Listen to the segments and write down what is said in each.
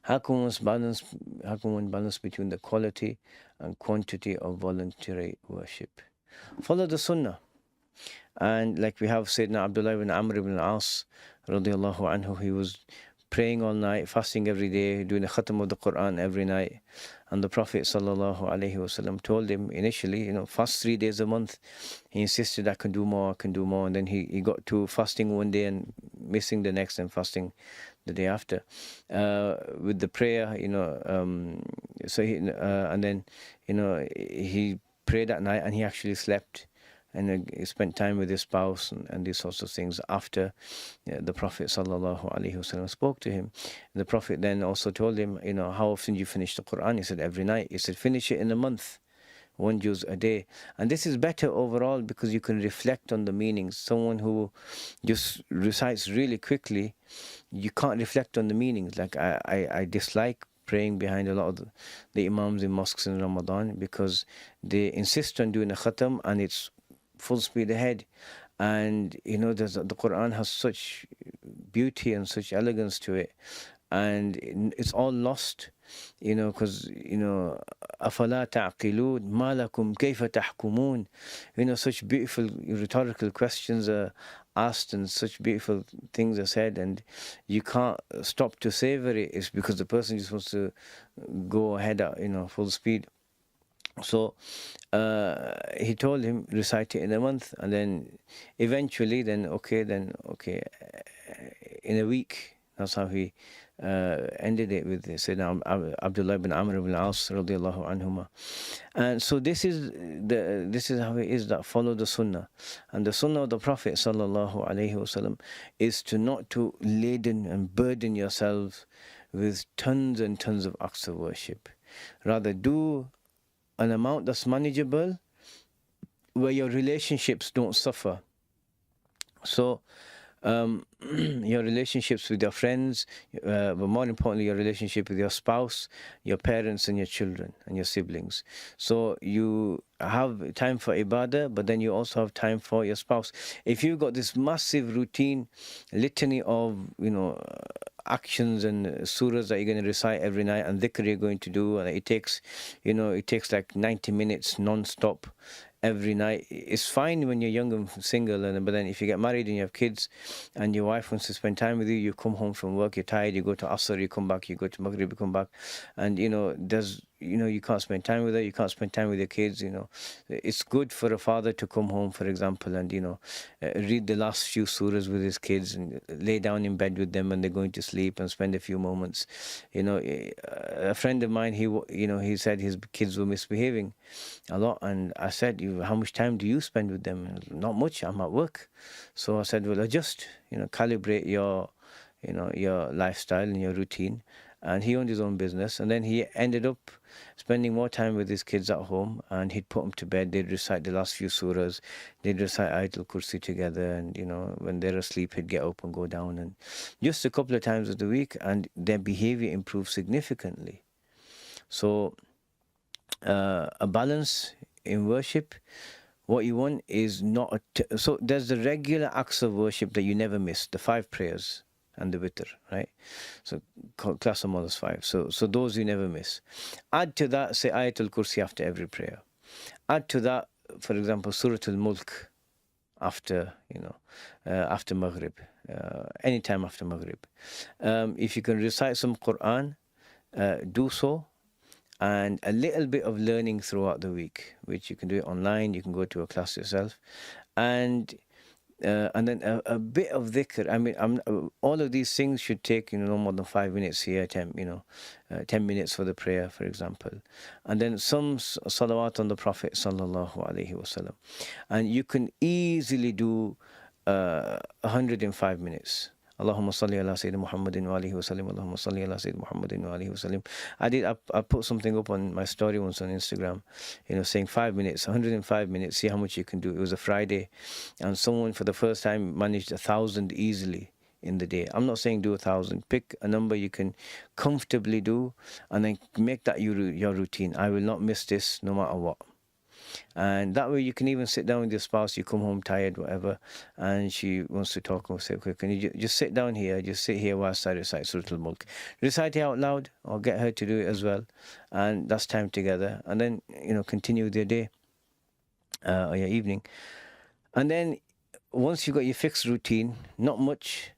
How can one balance between the quality and quantity of voluntary worship? Follow the Sunnah. And like we have Sayyidina Abdullah ibn Amr ibn al-As radiallahu anhu, he was praying all night, fasting every day, doing a khatam of the Quran every night. And the Prophet sallallahu alaihi wasallam told him initially, fast 3 days a month. He insisted, I can do more, I can do more. And then he got to fasting one day and missing the next and fasting the day after. With the prayer, and then, he prayed at night and he actually slept. And he spent time with his spouse and these sorts of things after the Prophet sallallahu alaihi wasallam spoke to him. The Prophet then also told him, how often do you finish the Quran? He said, every night. He said, finish it in a month, 1 juz a day. And this is better overall because you can reflect on the meanings. Someone who just recites really quickly, you can't reflect on the meanings. Like I dislike praying behind a lot of the imams in mosques in Ramadan because they insist on doing a khatam and it's full speed ahead. And the Quran has such beauty and such elegance to it, and it's all lost, because afala ta'qilun ma lakum kayfa tahkumun. Such beautiful rhetorical questions are asked and such beautiful things are said, and you can't stop to savor it. It's because the person is supposed to go ahead at full speed. So he told him, recite it in a month, and then eventually okay, in a week. That's how he ended it with Sayyidina Abdullah ibn Amr ibn al-As radiallahu anhuma. And so this is how it is, that follow the Sunnah. And the Sunnah of the Prophet sallallahu alaihi wasallam is to not to laden and burden yourselves with tons and tons of acts of worship. Rather do an amount that's manageable, where your relationships don't suffer. So your relationships with your friends, but more importantly your relationship with your spouse, your parents and your children and your siblings. So you have time for ibadah, but then you also have time for your spouse. If you've got this massive routine, litany of actions and surahs that you're going to recite every night and dhikr you're going to do, and it takes like 90 minutes non-stop every night. It's fine when you're young and single, but then if you get married and you have kids and your wife wants to spend time with you, you come home from work, you're tired, you go to Asr, you come back, you go to Maghrib, you come back, and you can't spend time with her, you can't spend time with your kids. It's good for a father to come home, for example, and read the last few surahs with his kids and lay down in bed with them when they're going to sleep and spend a few moments. A friend of mine, he said his kids were misbehaving a lot, and I said, how much time do you spend with them? Not much, I'm at work. So I said, well, adjust, calibrate your lifestyle and your routine. And he owned his own business, and then he ended up spending more time with his kids at home, and he'd put them to bed, they'd recite the last few surahs, they'd recite Ayatul Kursi together, and when they're asleep he'd get up and go down, and just a couple of times of the week, and their behavior improved significantly. So a balance in worship. What you want is not so there's the regular acts of worship that you never miss, the 5 prayers and the witr, right? So class them all as 5. So those you never miss. Add to that, say Ayatul Kursi after every prayer. Add to that, for example, Suratul Mulk after after Maghrib, anytime after Maghrib. If you can recite some Quran, do so. And a little bit of learning throughout the week, which you can do it online, you can go to a class yourself, and then a bit of dhikr. I mean, all of these things should take no more than 5 minutes here, 10 minutes for the prayer, for example, and then some salawat on the Prophet sallallahu alaihi wasallam, and you can easily do 105 minutes. Allahumma salli ala Sayyidina Muhammadin wa alihi wa sallim. Allahumma salli ala Sayyidina Muhammadin wa alihi wa sallim. I put something up on my story once on Instagram, saying 5 minutes, 105 minutes, see how much you can do. It was a Friday, and someone for the first time managed 1,000 easily in the day. I'm not saying do 1,000. Pick a number you can comfortably do, and then make that your routine. I will not miss this no matter what. And that way you can even sit down with your spouse, you come home tired, whatever, and she wants to talk, and say, okay, can you just sit down here, just sit here whilst I recite Surah Al-Mulk. Recite it out loud, or get her to do it as well, and that's time together. And then, continue with your day, or your evening. And then once you've got your fixed routine, not much,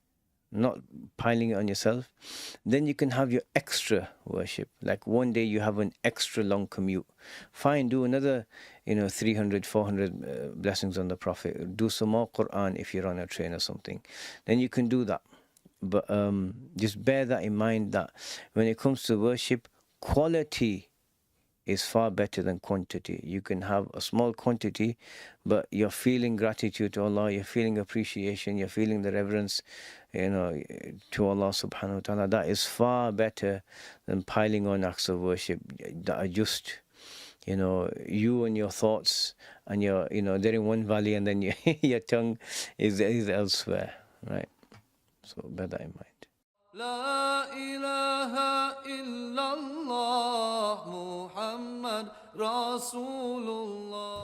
not piling it on yourself, then you can have your extra worship. Like one day you have an extra long commute. Fine, do another, 300, 400 blessings on the Prophet. Do some more Quran if you're on a train or something. Then you can do that. But just bear that in mind, that when it comes to worship, quality is far better than quantity. You can have a small quantity, but you're feeling gratitude to Allah, you're feeling appreciation, you're feeling the reverence, to Allah subhanahu wa ta'ala. That is far better than piling on acts of worship that are just, you and your thoughts, and they're in one valley, and then your tongue is elsewhere, right? So bear that in mind. لا إله إلا الله محمد رسول الله.